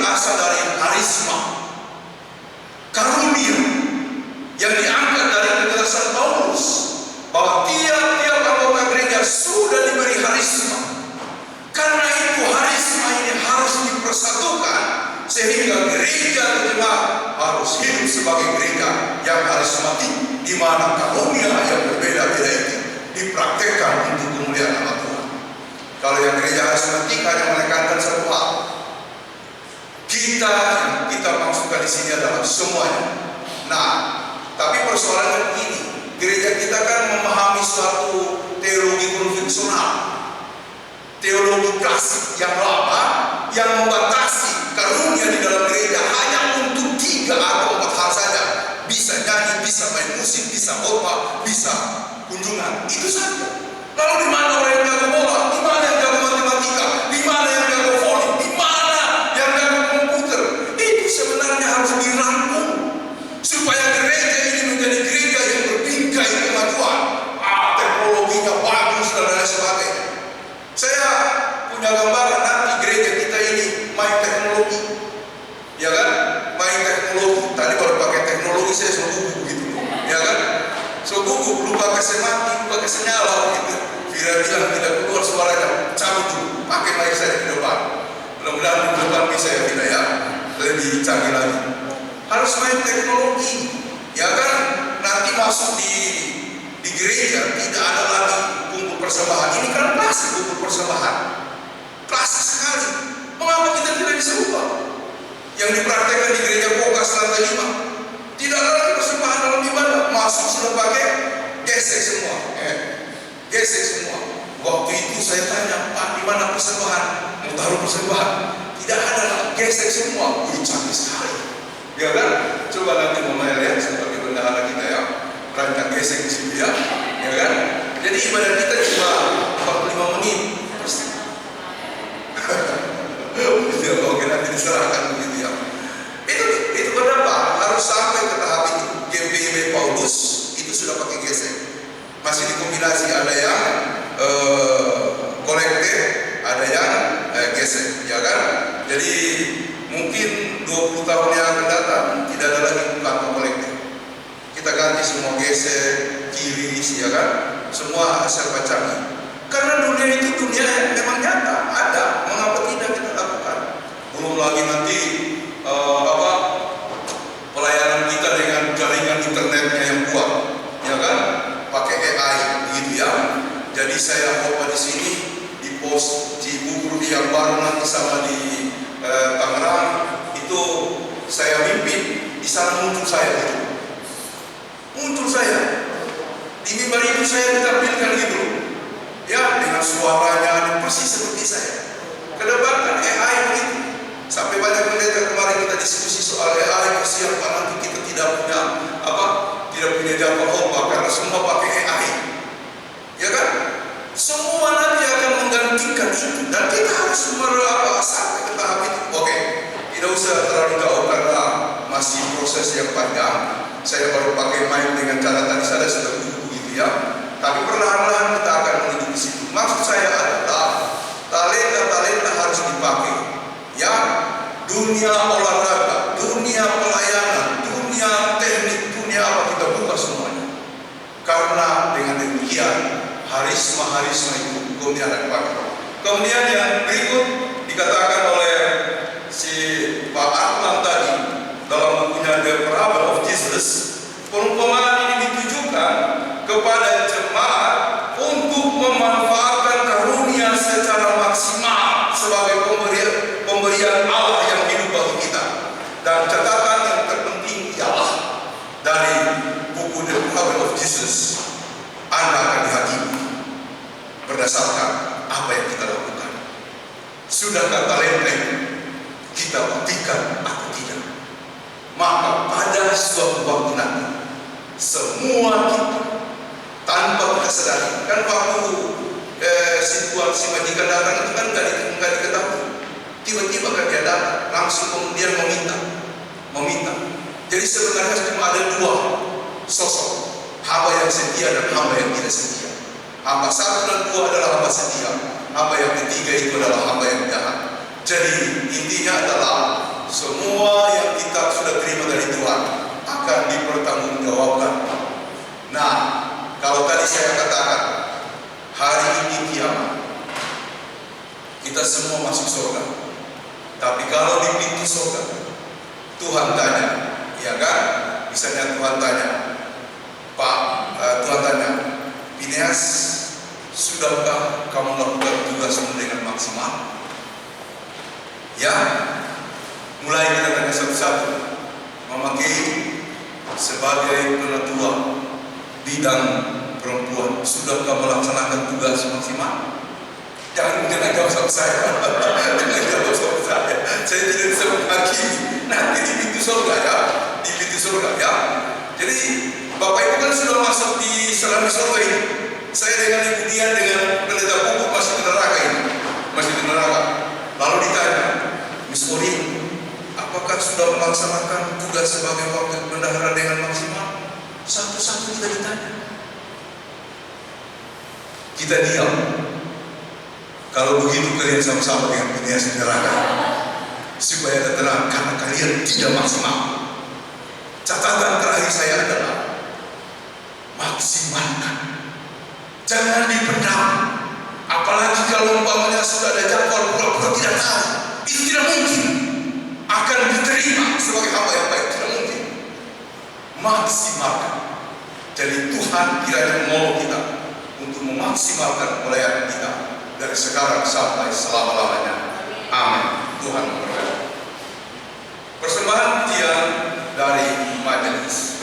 berasal dari harisma, karunia yang diangkat dari penjelasan Paulus bahwa tiap-tiap anggota gereja sudah diberi harisma. Karena itu harisma ini harus dipersatukan sehingga gereja jemaat harus hidup sebagai gereja yang harismatik, di mana karunia yang berbeda-beda itu dipraktekkan untuk kemuliaan nama Tuhan. Kalau yang gereja harismatik hanya menekankan satu hal, kita maksudkan di sini adalah semuanya. Nah, tapi persoalannya begini, gereja kita kan memahami suatu teologi konvensional, teologi klasik yang lama, yang membatasi karunia di dalam gereja hanya untuk 3 atau 4 hal saja. Bisa nyanyi, bisa main musik, bisa khotbah, bisa kunjungan, itu saja. Lalu di mana orang yang jago bola? Di mana yang jago matematika? Di mana yang jago volley? Di mana yang jago komputer? Itu sebenarnya harus dirangkum supaya gereja ini menjadi gereja yang berbingkai kemajuan. Teknologinya bagus dan lain sebagainya. Saya punya gambaran nanti gereja kita ini main teknologi, ya kan? Main teknologi. Tadi baru pakai teknologi saya suruh gugup gitu, ya kan? So gugup, lupa kasih mati, lupa kasih nyala gitu. Vira bilang tidak keluar suaranya, cabut dulu, pakai mic saya di depan. Mudah-mudahan di depan bisa ya Vira ya, lebih canggih lagi. Harus main teknologi, ya kan? Nanti masuk di gereja tidak ada lagi kumpul persembahan. Ini kan klasik kumpul persembahan, klasik sekali. Mengapa kita tidak bisa ubah? Yang dipraktekkan di gereja Kokas lantai 5, tidak ada lagi persembahan dalam ibadah. Masuk sudah pakai gesek semua, gesek semua. Waktu itu saya tanya, Pak, di mana persembahan? Mau taruh persembahan? Tidak ada lagi, gesek semua. Ini canggih sekali, ya kan? Coba nanti Mama lihat sebagai bendahara kita ya, rancang gesek di sini ya, ya kan? Jadi ibadah kita cuma 45 menit. Oke, nanti diserahkan begitu ya. Itu kenapa harus sampai ke tahap itu. GPIB Paulus itu sudah pakai gesek, masih dikombinasi, ada yang kolektif, ada yang gesek, ya kan? Jadi mungkin 20 tahun yang akan datang tidak ada lagi kantong kolektif. Kita ganti semua gesek, kiri, ya kan? Semua serba canggih. Karena dunia itu dunia yang memang nyata, ada. Mengapa tidak kita lakukan? Belum lagi nanti pelayanan kita dengan jaringan internetnya yang kuat, ya kan? Pakai AI, begitu ya. Jadi saya khotbah di sini, di pos di Bogor yang baru nanti sama di Tangerang itu saya mimpin, di sana muncul saya gitu. Muncul saya di mimbar itu, saya ditampilkan gitu, ya, dengan suaranya persis seperti saya. Kedepankan AI begitu. Sampai banyak pendeta kemarin kita diskusi soal AI, kesiapan nanti kita tidak punya jadwal khotbah karena semua pakai AI, ya kan? Semua nanti akan menggantikan itu, dan kita harus sampai ke tahap itu. Oke, tidak usah terlalu jauh karena masih proses yang panjang. Saya baru pakai mic dengan cara tadi saya sudah begitu ya. Tapi perlahan-lahan kita akan menuju ke situ. Maksud saya adalah talenta harus dipakai. Ya, dunia olahraga, dunia pelayanan, dunia teknik, dunia apa kita buka semuanya. Karena dengan demikian harisma itu kemudian dipakai. Kemudian yang berikut dikatakan oleh si Pak Arman tadi dalam bukunya The Parable of Jesus, perumpamaan ini ditujukan kepada jemaat untuk memanfaatkan karunia secara maksimal sebagai pemberian Allah yang hidup bagi kita. Dan catatan yang terpenting ialah dari buku The Parable of Jesus, Anda akan dihakimi berdasarkan apa yang kita lakukan. Sudahkah talenta itu kita buktikan atau tidak? Maka pada suatu waktu nanti semua kita tanpa kita sadari, kan waktu situasi majikan datang itu kan nggak diketahui. Tiba-tiba kan dia datang, langsung kemudian meminta. Jadi sebenarnya cuma ada 2 sosok, hamba yang setia dan hamba yang tidak setia. Hamba 1 dan 2 adalah hamba setia, hamba yang ketiga itu adalah hamba yang jahat. Jadi intinya adalah semua yang kita sudah terima dari Tuhan akan dipertanggungjawabkan. Nah, kalau tadi saya katakan hari ini kiamat, kita semua masuk surga. Tapi kalau di pintu surga, Tuhan tanya, ya kan? Misalnya Tuhan tanya, Tuhan tanya, Phineas, sudahkah kamu lakukan tugasmu dengan maksimal? Ya, mulai kita tanya satu-satu. Mama Kay sebagai penatua bidang perempuan, sudahkah melaksanakan tugas maksimal? Jangan jawab sama saya. Jangan jawab sama saya. Saya tidak bisa menghakimi. Nanti di pintu surga ya, di pintu surga ya. Jadi Bapak Ibu kan sudah masuk di selami surga ini. Saya dengan Ibu Dian dengan pendeta Pupuk masih di neraka ini, masih di neraka. Lalu ditanya, Miss Ori, apakah sudah melaksanakan tugas sebagai wakil bendahara dengan maksimal? Satu-satu kita ditanya. Kita diam. Kalau begitu kalian sama-sama dengan Phineas di neraka, supaya ada tenang karena kalian tidak maksimal. Catatan terakhir saya adalah maksimalkan, jangan dipendam. Apalagi kalau umpamanya sudah ada jadwal pura-pura tidak tahu, itu tidak mungkin akan diterima sebagai hamba yang baik, tidak mungkin. Maksimalkan. Jadi Tuhan kiranya mau kita untuk memaksimalkan pelayanan kita dari sekarang sampai selama-lamanya. Amin. Tuhan memberkati. Persembahan tiang dari majelis.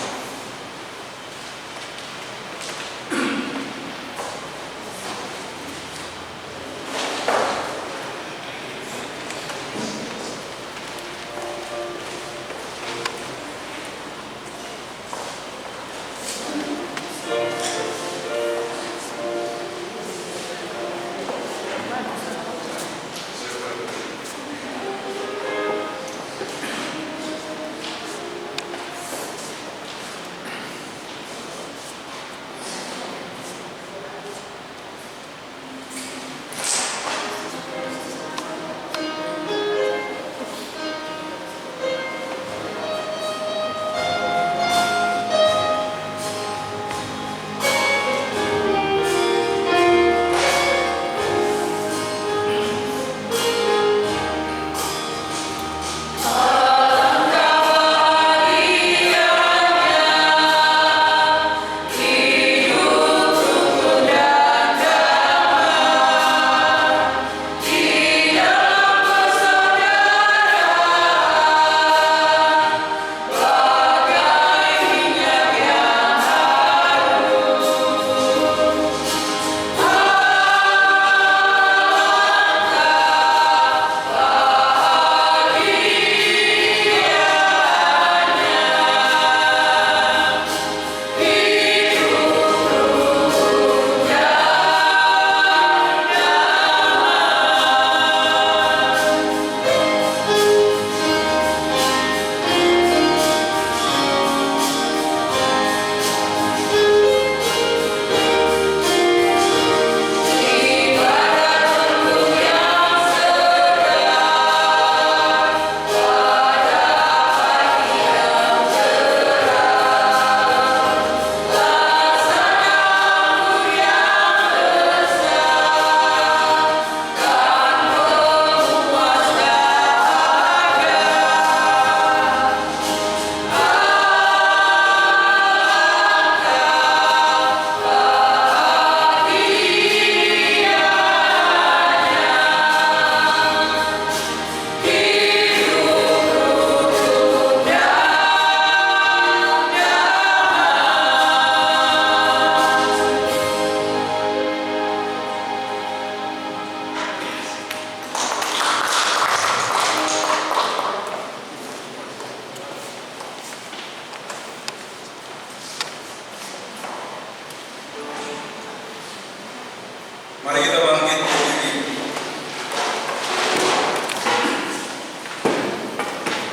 Mari kita bangkit berdiri.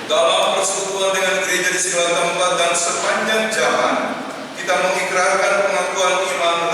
Dalam persekutuan dengan gereja di segala tempat dan sepanjang zaman, kita mengikrarkan pengakuan iman